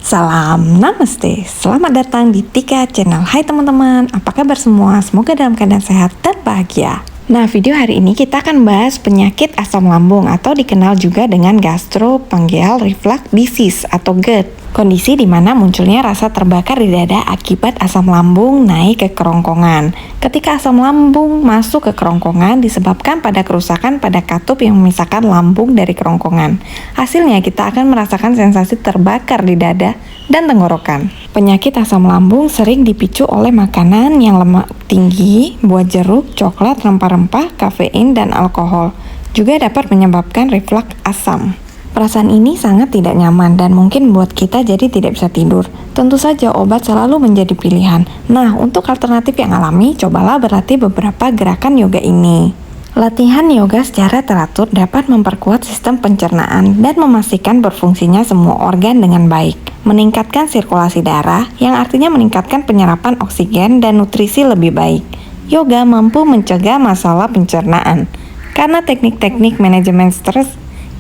Salam Namaste, selamat datang di Tika Channel. Hai teman-teman, apa kabar semua? Semoga dalam keadaan sehat dan bahagia. Nah, video hari ini kita akan bahas penyakit asam lambung atau dikenal juga dengan gastroesophageal reflux disease atau GERD. Kondisi di mana munculnya rasa terbakar di dada akibat asam lambung naik ke kerongkongan. Ketika asam lambung masuk ke kerongkongan disebabkan pada kerusakan pada katup yang memisahkan lambung dari kerongkongan. Hasilnya kita akan merasakan sensasi terbakar di dada dan tenggorokan. Penyakit asam lambung sering dipicu oleh makanan yang lemak tinggi, buah jeruk, coklat, rempah-rempah, kafein, dan alkohol. Juga dapat menyebabkan reflux asam. Perasaan ini sangat tidak nyaman dan mungkin buat kita jadi tidak bisa tidur. Tentu saja obat selalu menjadi pilihan. Nah, untuk alternatif yang alami, cobalah berlatih beberapa gerakan yoga ini. Latihan yoga secara teratur dapat memperkuat sistem pencernaan dan memastikan berfungsinya semua organ dengan baik. Meningkatkan sirkulasi darah, yang artinya meningkatkan penyerapan oksigen dan nutrisi lebih baik. Yoga mampu mencegah masalah pencernaan karena teknik-teknik manajemen stres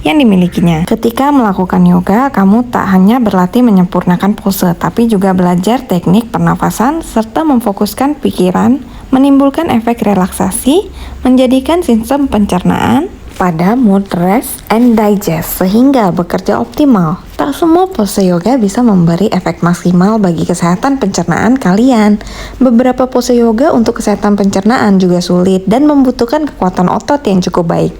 yang dimilikinya. Ketika melakukan yoga, kamu tak hanya berlatih menyempurnakan pose, tapi juga belajar teknik pernafasan serta memfokuskan pikiran, menimbulkan efek relaksasi, menjadikan sistem pencernaan pada mood rest and digest sehingga bekerja optimal. Tak semua pose yoga bisa memberi efek maksimal bagi kesehatan pencernaan kalian. Beberapa pose yoga untuk kesehatan pencernaan juga sulit dan membutuhkan kekuatan otot yang cukup baik.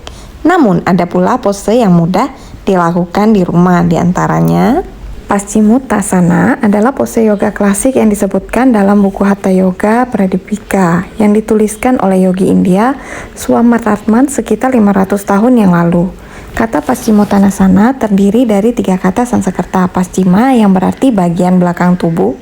Namun, ada pula pose yang mudah dilakukan di rumah, diantaranya Paschimottanasana adalah pose yoga klasik yang disebutkan dalam buku Hatha Yoga Pradipika yang dituliskan oleh yogi India Swaminathan sekitar 500 tahun yang lalu. Kata Paschimottanasana terdiri dari 3 kata Sanskerta, Paschima yang berarti bagian belakang tubuh,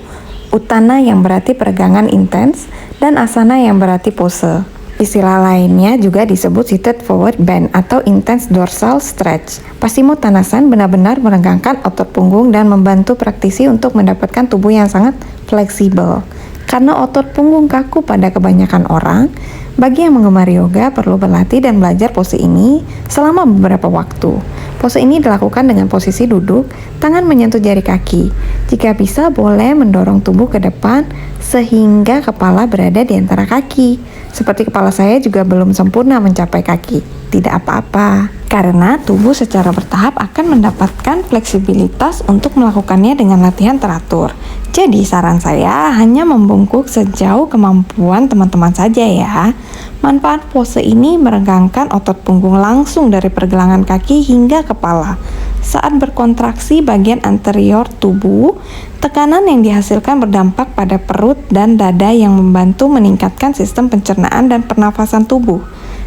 Uttana yang berarti peregangan intens, dan Asana yang berarti pose. Istilah lainnya juga disebut seated forward bend atau intense dorsal stretch. Paschimottanasana benar-benar meregangkan otot punggung dan membantu praktisi untuk mendapatkan tubuh yang sangat fleksibel. Karena otot punggung kaku pada kebanyakan orang, bagi yang menggemari yoga perlu berlatih dan belajar pose ini selama beberapa waktu. Pose ini dilakukan dengan posisi duduk, tangan menyentuh jari kaki. Jika bisa, boleh mendorong tubuh ke depan sehingga kepala berada di antara kaki. Seperti kepala saya juga belum sempurna mencapai kaki. Tidak apa-apa, karena tubuh secara bertahap akan mendapatkan fleksibilitas untuk melakukannya dengan latihan teratur. Jadi saran saya hanya membungkuk sejauh kemampuan teman-teman saja ya. Manfaat pose ini meregangkan otot punggung langsung dari pergelangan kaki hingga kepala. Saat berkontraksi bagian anterior tubuh, tekanan yang dihasilkan berdampak pada perut dan dada yang membantu meningkatkan sistem pencernaan dan pernafasan tubuh.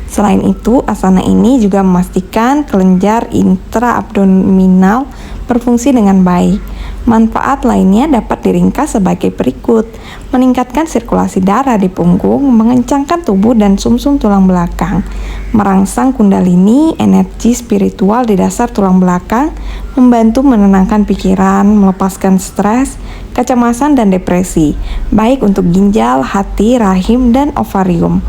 Selain itu, asana ini juga memastikan kelenjar intraabdominal berfungsi dengan baik. Manfaat lainnya dapat diringkas sebagai berikut: meningkatkan sirkulasi darah di punggung, mengencangkan tubuh dan sumsum tulang belakang, merangsang kundalini, energi spiritual di dasar tulang belakang, membantu menenangkan pikiran, melepaskan stres, kecemasan dan depresi, baik untuk ginjal, hati, rahim, dan ovarium,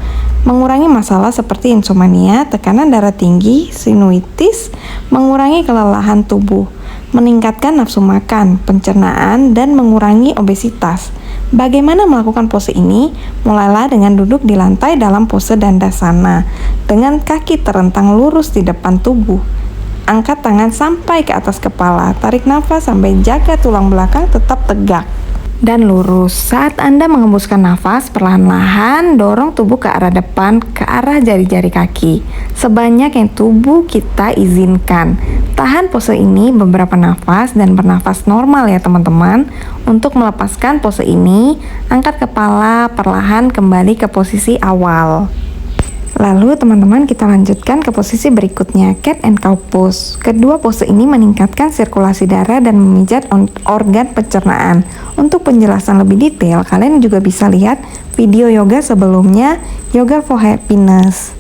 mengurangi masalah seperti insomnia, tekanan darah tinggi, sinusitis, mengurangi kelelahan tubuh, meningkatkan nafsu makan, pencernaan, dan mengurangi obesitas. Bagaimana melakukan pose ini? Mulailah dengan duduk di lantai dalam pose Dandasana, dengan kaki terentang lurus di depan tubuh. Angkat tangan sampai ke atas kepala, tarik nafas sampai jaga tulang belakang tetap tegak dan lurus. Saat Anda mengembuskan nafas, perlahan-lahan dorong tubuh ke arah depan, ke arah jari-jari kaki, sebanyak yang tubuh kita izinkan. Tahan pose ini beberapa nafas dan bernafas normal ya teman-teman. Untuk melepaskan pose ini, angkat kepala perlahan kembali ke posisi awal. Lalu teman-teman kita lanjutkan ke posisi berikutnya, cat and cow pose. Kedua pose ini meningkatkan sirkulasi darah dan memijat organ pencernaan. Untuk penjelasan lebih detail, kalian juga bisa lihat video yoga sebelumnya, Yoga for Happiness.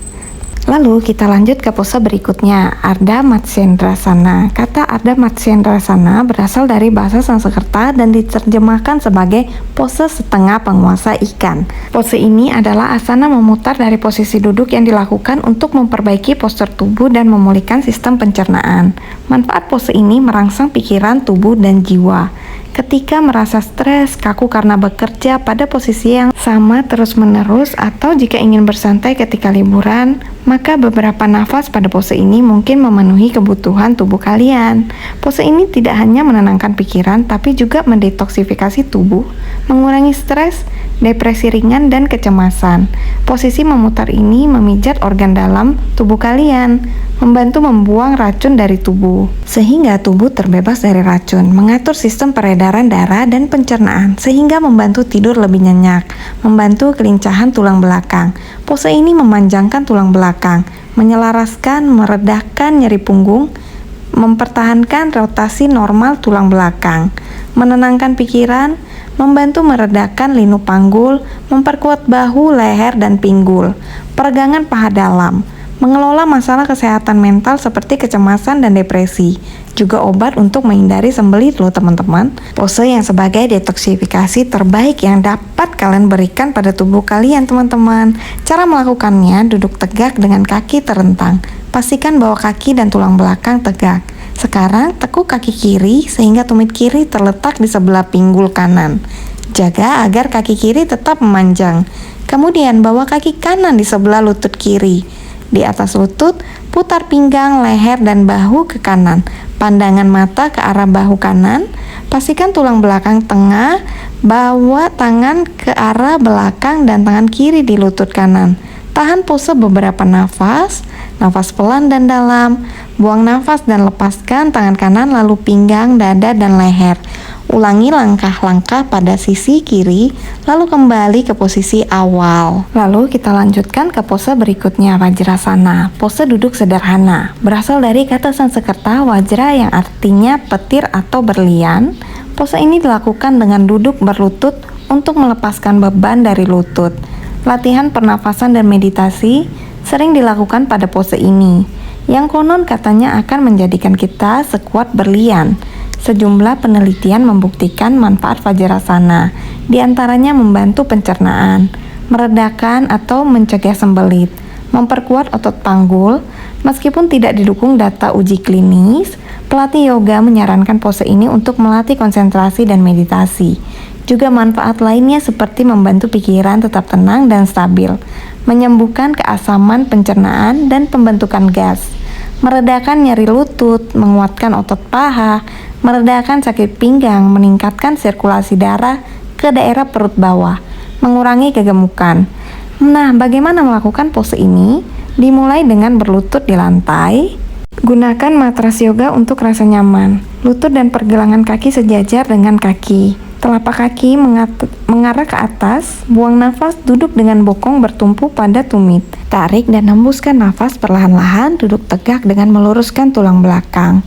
Lalu kita lanjut ke pose berikutnya, Ardha Matsyendrasana. Kata Ardha Matsyendrasana berasal dari bahasa Sanskerta dan diterjemahkan sebagai pose setengah penguasa ikan. Pose ini adalah asana memutar dari posisi duduk yang dilakukan untuk memperbaiki postur tubuh dan memulihkan sistem pencernaan. Manfaat pose ini merangsang pikiran, tubuh, dan jiwa. Ketika merasa stres, kaku karena bekerja pada posisi yang sama terus-menerus, atau jika ingin bersantai ketika liburan, maka beberapa nafas pada pose ini mungkin memenuhi kebutuhan tubuh kalian. Pose ini tidak hanya menenangkan pikiran, tapi juga mendetoksifikasi tubuh, mengurangi stres, depresi ringan, dan kecemasan. Posisi memutar ini memijat organ dalam tubuh kalian, membantu membuang racun dari tubuh, sehingga tubuh terbebas dari racun, mengatur sistem peredaran darah dan pencernaan, sehingga membantu tidur lebih nyenyak, membantu kelincahan tulang belakang. Pose ini memanjangkan tulang belakang, menyelaraskan, meredakan nyeri punggung, mempertahankan rotasi normal tulang belakang, menenangkan pikiran, membantu meredakan linu panggul, memperkuat bahu, leher, dan pinggul, peregangan paha dalam, mengelola masalah kesehatan mental seperti kecemasan dan depresi, juga obat untuk menghindari sembelit loh teman-teman. Pose yang sebagai detoksifikasi terbaik yang dapat kalian berikan pada tubuh kalian teman-teman. Cara melakukannya, duduk tegak dengan kaki terentang. Pastikan bahwa kaki dan tulang belakang tegak. Sekarang tekuk kaki kiri sehingga tumit kiri terletak di sebelah pinggul kanan. Jaga agar kaki kiri tetap memanjang. Kemudian bawa kaki kanan di sebelah lutut kiri. Di atas lutut, putar pinggang, leher, dan bahu ke kanan. Pandangan mata ke arah bahu kanan. Pastikan tulang belakang tengah. Bawa tangan ke arah belakang dan tangan kiri di lutut kanan. Tahan pose beberapa nafas. Nafas pelan dan dalam. Buang nafas dan lepaskan tangan kanan, lalu pinggang, dada, dan leher. Ulangi langkah-langkah pada sisi kiri, lalu kembali ke posisi awal. Lalu kita lanjutkan ke pose berikutnya, Vajrasana. Pose duduk sederhana, berasal dari kata Sanskerta Vajra yang artinya petir atau berlian. Pose ini dilakukan dengan duduk berlutut untuk melepaskan beban dari lutut. Latihan pernafasan dan meditasi sering dilakukan pada pose ini, yang konon katanya akan menjadikan kita sekuat berlian. Sejumlah penelitian membuktikan manfaat Vajrasana, diantaranya membantu pencernaan, meredakan atau mencegah sembelit, memperkuat otot panggul. Meskipun tidak didukung data uji klinis, pelatih yoga menyarankan pose ini untuk melatih konsentrasi dan meditasi. Juga manfaat lainnya seperti membantu pikiran tetap tenang dan stabil, menyembuhkan keasaman pencernaan dan pembentukan gas, meredakan nyeri lutut, menguatkan otot paha, meredakan sakit pinggang, meningkatkan sirkulasi darah ke daerah perut bawah, mengurangi kegemukan. Nah, bagaimana melakukan pose ini? Dimulai dengan berlutut di lantai. Gunakan matras yoga untuk rasa nyaman. Lutut dan pergelangan kaki sejajar dengan kaki. Telapak kaki mengarah ke atas. Buang nafas, duduk dengan bokong bertumpu pada tumit. Tarik dan hembuskan nafas perlahan-lahan. Duduk tegak dengan meluruskan tulang belakang.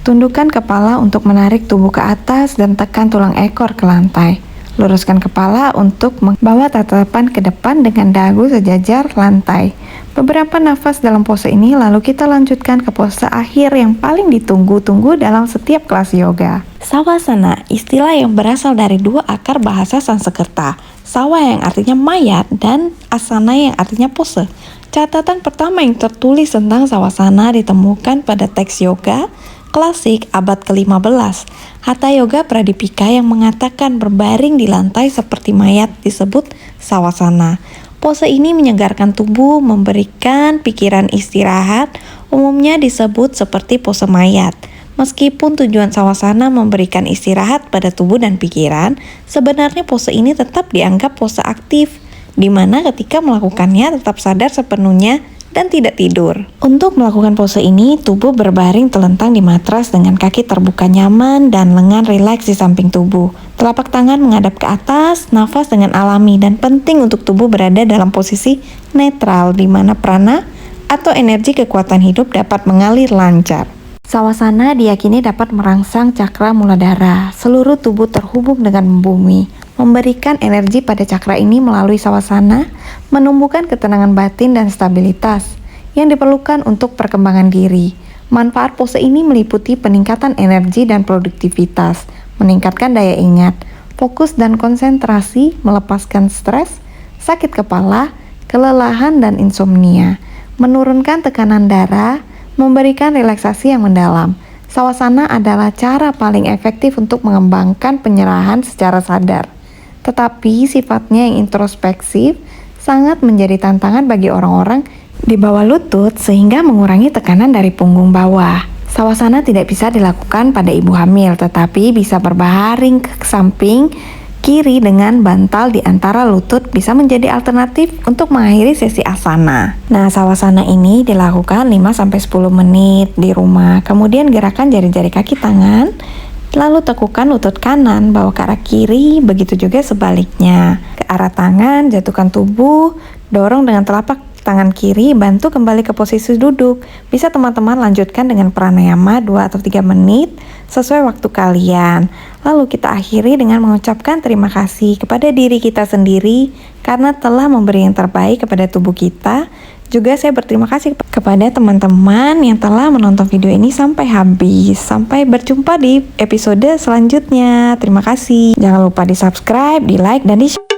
Tundukkan kepala untuk menarik tubuh ke atas dan tekan tulang ekor ke lantai. Luruskan kepala untuk membawa tatapan ke depan dengan dagu sejajar lantai. Beberapa nafas dalam pose ini, lalu kita lanjutkan ke pose akhir yang paling ditunggu-tunggu dalam setiap kelas yoga. Savasana, istilah yang berasal dari dua akar bahasa Sanskerta. Sawa yang artinya mayat dan asana yang artinya pose. Catatan pertama yang tertulis tentang Savasana ditemukan pada teks yoga klasik abad ke-15. Hatha Yoga Pradipika yang mengatakan berbaring di lantai seperti mayat disebut Savasana. Pose ini menyegarkan tubuh, memberikan pikiran istirahat, umumnya disebut seperti pose mayat. Meskipun tujuan Savasana memberikan istirahat pada tubuh dan pikiran, sebenarnya pose ini tetap dianggap pose aktif, di mana ketika melakukannya tetap sadar sepenuhnya dan tidak tidur. Untuk melakukan pose ini, tubuh berbaring telentang di matras dengan kaki terbuka nyaman dan lengan rileks di samping tubuh. Telapak tangan menghadap ke atas, nafas dengan alami, dan penting untuk tubuh berada dalam posisi netral di mana prana atau energi kekuatan hidup dapat mengalir lancar. Savasana diyakini dapat merangsang cakra muladhara. Seluruh tubuh terhubung dengan bumi, memberikan energi pada cakra ini melalui Savasana, menumbuhkan ketenangan batin dan stabilitas yang diperlukan untuk perkembangan diri. Manfaat pose ini meliputi peningkatan energi dan produktivitas, meningkatkan daya ingat, fokus dan konsentrasi, melepaskan stres, sakit kepala, kelelahan dan insomnia, menurunkan tekanan darah, memberikan relaksasi yang mendalam, Sawasana adalah cara paling efektif untuk mengembangkan penyerahan secara sadar. Tetapi sifatnya yang introspeksif sangat menjadi tantangan bagi orang-orang di bawah lutut sehingga mengurangi tekanan dari punggung bawah. Sawasana tidak bisa dilakukan pada ibu hamil, tetapi bisa berbaring ke samping kiri dengan bantal di antara lutut bisa menjadi alternatif untuk mengakhiri sesi asana. Nah, sawasana ini dilakukan 5-10 menit di rumah. Kemudian gerakan jari-jari kaki tangan, lalu tekukan lutut kanan, bawa ke arah kiri, begitu juga sebaliknya. Ke arah tangan, jatuhkan tubuh, dorong dengan telapak tangan kiri, bantu kembali ke posisi duduk. Bisa teman-teman lanjutkan dengan pranayama 2 atau 3 menit sesuai waktu kalian. Lalu kita akhiri dengan mengucapkan terima kasih kepada diri kita sendiri karena telah memberi yang terbaik kepada tubuh kita. Juga saya berterima kasih kepada teman-teman yang telah menonton video ini sampai habis. Sampai berjumpa di episode selanjutnya. Terima kasih. Jangan lupa di subscribe, di like, dan di share.